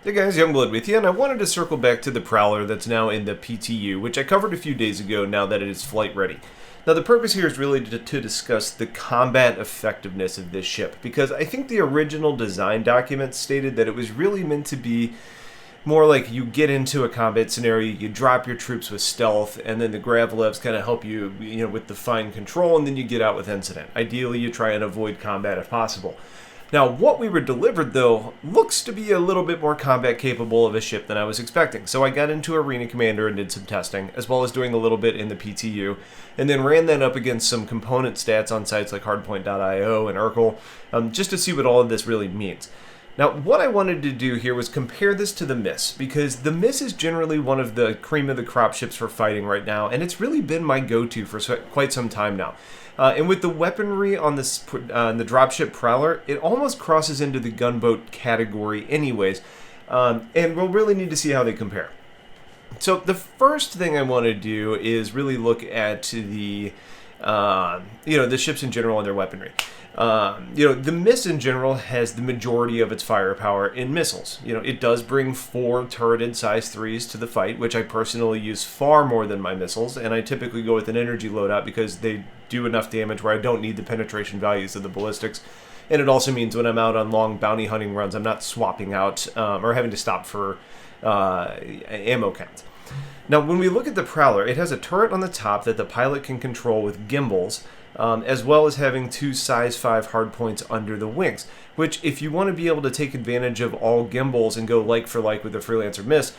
Hey guys, Youngblood with you, and I wanted to circle back to the Prowler that's now in the PTU, which I covered a few days ago now that it is flight ready. Now the purpose here is really to discuss the combat effectiveness of this ship, because I think the original design document stated that it was really meant to be more like you get into a combat scenario, you drop your troops with stealth, and then the Gravlevs kind of help you, with the fine control, and then you get out with incident. Ideally, you try and avoid combat if possible. Now, what we were delivered, though, looks to be a little bit more combat capable of a ship than I was expecting. So I got into Arena Commander and did some testing, as well as doing a little bit in the PTU, and then ran that up against some component stats on sites like Hardpoint.io and Urkel, just to see what all of this really means. Now, what I wanted to do here was compare this to the Miss, because the Miss is generally one of the cream of the crop ships for fighting right now, and it's really been my go-to for quite some time now. And with the weaponry on the dropship Prowler, it almost crosses into the gunboat category anyways, and we'll really need to see how they compare. So the first thing I want to do is really look at the ships in general and their weaponry. The Miss in general has the majority of its firepower in missiles. It does bring 4 turreted size 3s to the fight, which I personally use far more than my missiles, and I typically go with an energy loadout because they do enough damage where I don't need the penetration values of the ballistics. And it also means when I'm out on long bounty hunting runs, I'm not swapping out or having to stop for ammo count. Now, when we look at the Prowler, it has a turret on the top that the pilot can control with gimbals, as well as having 2 size 5 hardpoints under the wings, which if you want to be able to take advantage of all gimbals and go like for like with the Freelancer Miss,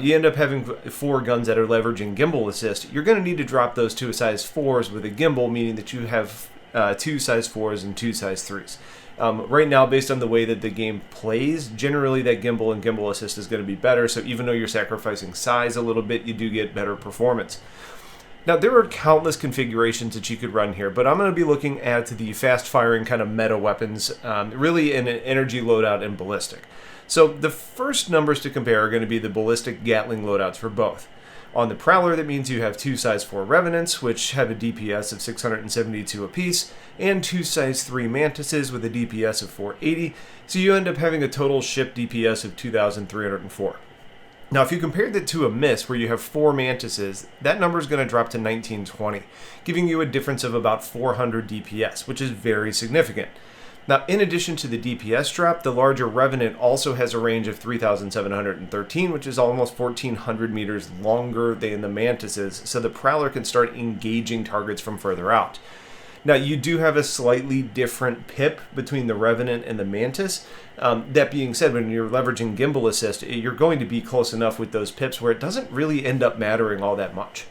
you end up having 4 guns that are leveraging gimbal assist. You're going to need to drop those 2 size 4s with a gimbal, meaning that you have 2 size 4s and 2 size 3s. Right now, based on the way that the game plays, generally that gimbal and gimbal assist is going to be better, so even though you're sacrificing size a little bit, you do get better performance. Now, there are countless configurations that you could run here, but I'm going to be looking at the fast-firing kind of meta weapons, really in an energy loadout and ballistic. So the first numbers to compare are going to be the ballistic Gatling loadouts for both. On the Prowler, that means you have 2 size 4 Revenants, which have a DPS of 672 apiece, and 2 size 3 Mantises with a DPS of 480, so you end up having a total ship DPS of 2,304. Now, if you compare that to a Miss, where you have 4 Mantises, that number is going to drop to 1920, giving you a difference of about 400 DPS, which is very significant. Now, in addition to the DPS drop, the larger Revenant also has a range of 3,713, which is almost 1,400 meters longer than the Mantises, so the Prowler can start engaging targets from further out. Now, you do have a slightly different pip between the Revenant and the Mantis. That being said, when you're leveraging gimbal assist, you're going to be close enough with those pips where it doesn't really end up mattering all that much.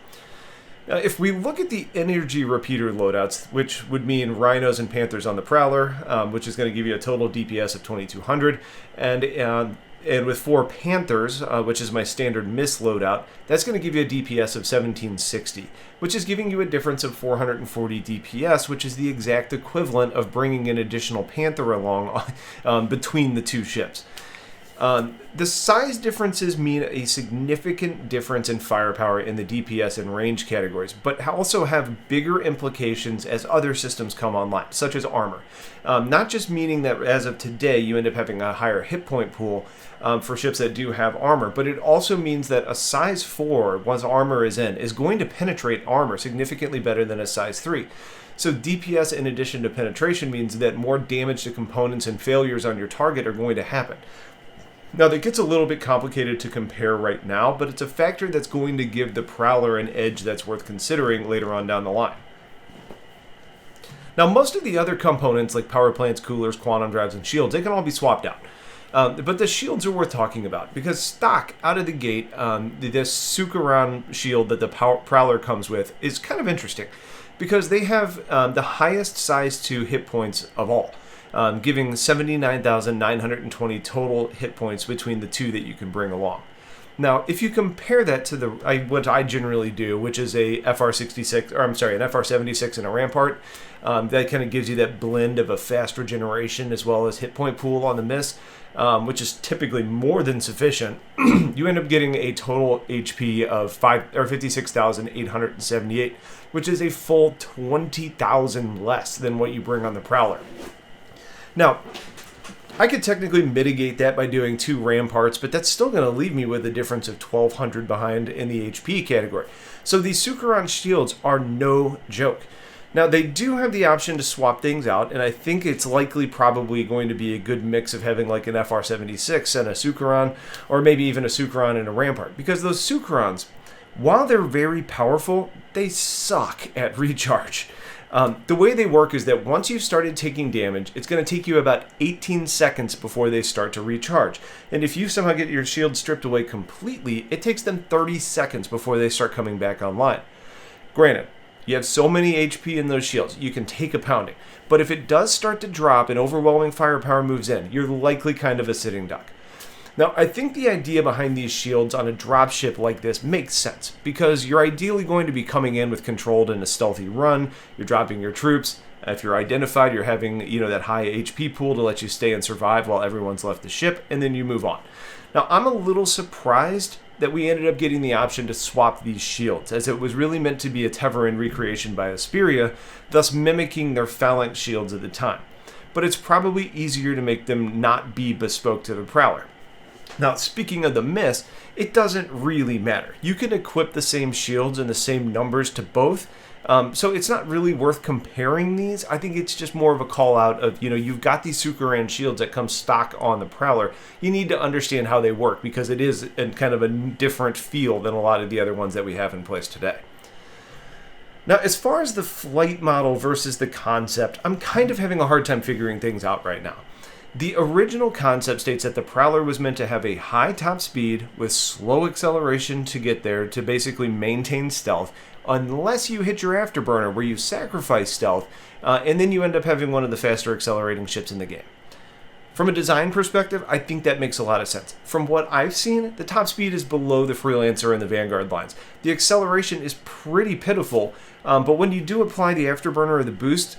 Now, if we look at the energy repeater loadouts, which would mean Rhinos and Panthers on the Prowler, which is going to give you a total DPS of 2,200, and with 4 Panthers, which is my standard Miss loadout, that's going to give you a DPS of 1760, which is giving you a difference of 440 DPS, which is the exact equivalent of bringing an additional Panther along between the 2 ships. The size differences mean a significant difference in firepower in the DPS and range categories, but also have bigger implications as other systems come online, such as armor. Not just meaning that as of today you end up having a higher hit point pool for ships that do have armor, but it also means that a size 4, once armor is in, is going to penetrate armor significantly better than a size 3. So DPS in addition to penetration means that more damage to components and failures on your target are going to happen. Now, that gets a little bit complicated to compare right now, but it's a factor that's going to give the Prowler an edge that's worth considering later on down the line. Now, most of the other components, like power plants, coolers, quantum drives, and shields, they can all be swapped out. But the shields are worth talking about, because stock, out of the gate, this Sukaran shield that the Prowler comes with is kind of interesting, because they have the highest size 2 hit points of all. Giving 79,920 total hit points between the 2 that you can bring along. Now, if you compare that to what I generally do, which is an FR76 and a Rampart, that kind of gives you that blend of a fast regeneration as well as hit point pool on the Miss, which is typically more than sufficient. You end up getting a total HP of 56,878, which is a full 20,000 less than what you bring on the Prowler. Now, I could technically mitigate that by doing 2 ramparts, but that's still going to leave me with a difference of 1,200 behind in the HP category. So these Sucheron shields are no joke. Now, they do have the option to swap things out, and I think it's likely probably going to be a good mix of having like an FR76 and a Sucheron, or maybe even a Sucheron and a Rampart, because those Sucherons, while they're very powerful, they suck at recharge. The way they work is that once you've started taking damage, it's going to take you about 18 seconds before they start to recharge. And if you somehow get your shield stripped away completely, it takes them 30 seconds before they start coming back online. Granted, you have so many HP in those shields, you can take a pounding. But if it does start to drop and overwhelming firepower moves in, you're likely kind of a sitting duck. Now, I think the idea behind these shields on a dropship like this makes sense, because you're ideally going to be coming in with controlled and a stealthy run, you're dropping your troops, if you're identified, you're having that high HP pool to let you stay and survive while everyone's left the ship, and then you move on. Now, I'm a little surprised that we ended up getting the option to swap these shields, as it was really meant to be a Teverin recreation by Esperia, thus mimicking their phalanx shields at the time. But it's probably easier to make them not be bespoke to the Prowler. Now, speaking of the miss, it doesn't really matter. You can equip the same shields and the same numbers to both, so it's not really worth comparing these. I think it's just more of a call out of, you've got these Sucheron shields that come stock on the Prowler. You need to understand how they work, because it is kind of a different feel than a lot of the other ones that we have in place today. Now, as far as the flight model versus the concept, I'm kind of having a hard time figuring things out right now. The original concept states that the Prowler was meant to have a high top speed with slow acceleration to get there to basically maintain stealth, unless you hit your afterburner where you sacrifice stealth, and then you end up having one of the faster accelerating ships in the game. From a design perspective, I think that makes a lot of sense. From what I've seen, the top speed is below the Freelancer and the Vanguard lines. The acceleration is pretty pitiful, but when you do apply the afterburner or the boost,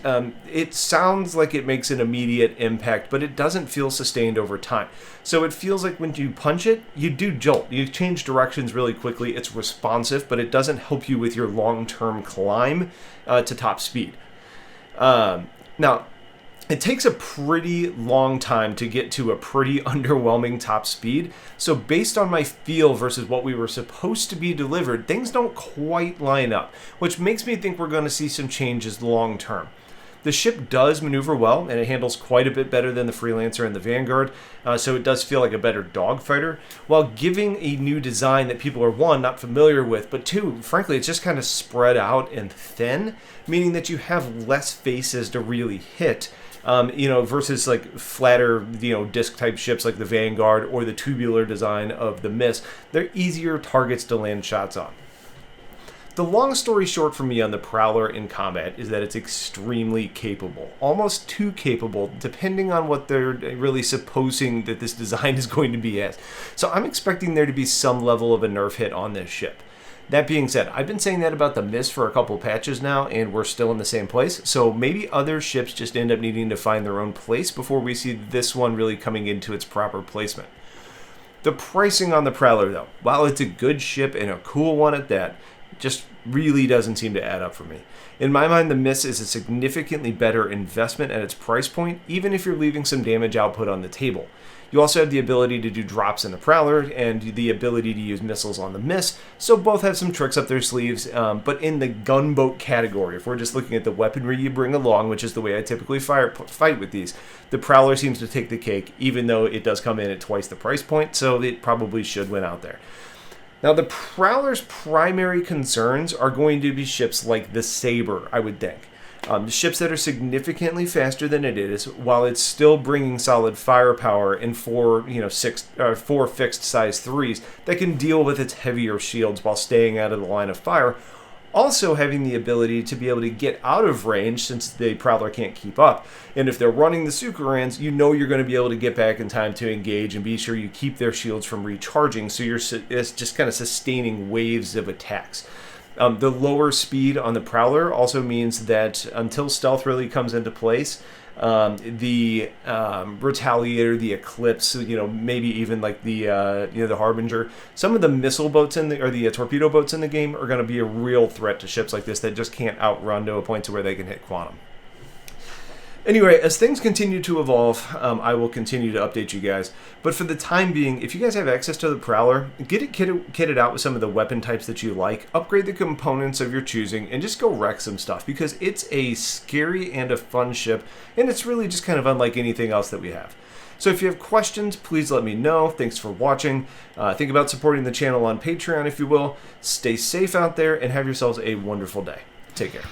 it sounds like it makes an immediate impact, but it doesn't feel sustained over time. So it feels like when you punch it, you do jolt. You change directions really quickly. It's responsive, but it doesn't help you with your long-term climb to top speed. Now, it takes a pretty long time to get to a pretty underwhelming top speed, so based on my feel versus what we were supposed to be delivered, things don't quite line up, which makes me think we're going to see some changes long term. The ship does maneuver well, and it handles quite a bit better than the Freelancer and the Vanguard, so it does feel like a better dogfighter, while giving a new design that people are, one, not familiar with, but two, frankly, it's just kind of spread out and thin, meaning that you have less faces to really hit, versus like flatter, disc type ships like the Vanguard or the tubular design of the Miss. They're easier targets to land shots on. The long story short for me on the Prowler in combat is that it's extremely capable, almost too capable, depending on what they're really supposing that this design is going to be as. So I'm expecting there to be some level of a nerf hit on this ship. That being said, I've been saying that about the Miss for a couple patches now, and we're still in the same place, so maybe other ships just end up needing to find their own place before we see this one really coming into its proper placement. The pricing on the Prowler, though, while it's a good ship and a cool one at that, just really doesn't seem to add up for me. In my mind, the Miss is a significantly better investment at its price point, even if you're leaving some damage output on the table. You also have the ability to do drops in the Prowler and the ability to use missiles on the Miss, so both have some tricks up their sleeves, but in the gunboat category, if we're just looking at the weaponry you bring along, which is the way I typically fight with these, the Prowler seems to take the cake, even though it does come in at twice the price point, so it probably should win out there. Now, the Prowler's primary concerns are going to be ships like the Sabre, I would think. Ships that are significantly faster than it is, while it's still bringing solid firepower in four fixed size 3s that can deal with its heavier shields while staying out of the line of fire. Also having the ability to be able to get out of range since the Prowler can't keep up. And if they're running the Sucherons, you're going to be able to get back in time to engage and be sure you keep their shields from recharging, so it's just kind of sustaining waves of attacks. The lower speed on the Prowler also means that until stealth really comes into place, the Retaliator, the Eclipse, maybe even like the Harbinger, some of the missile boats or the torpedo boats in the game are going to be a real threat to ships like this that just can't outrun to a point to where they can hit quantum. Anyway, as things continue to evolve, I will continue to update you guys. But for the time being, if you guys have access to the Prowler, get it kitted out with some of the weapon types that you like, upgrade the components of your choosing, and just go wreck some stuff, because it's a scary and a fun ship, and it's really just kind of unlike anything else that we have. So if you have questions, please let me know. Thanks for watching. Think about supporting the channel on Patreon if you will. Stay safe out there, and have yourselves a wonderful day. Take care.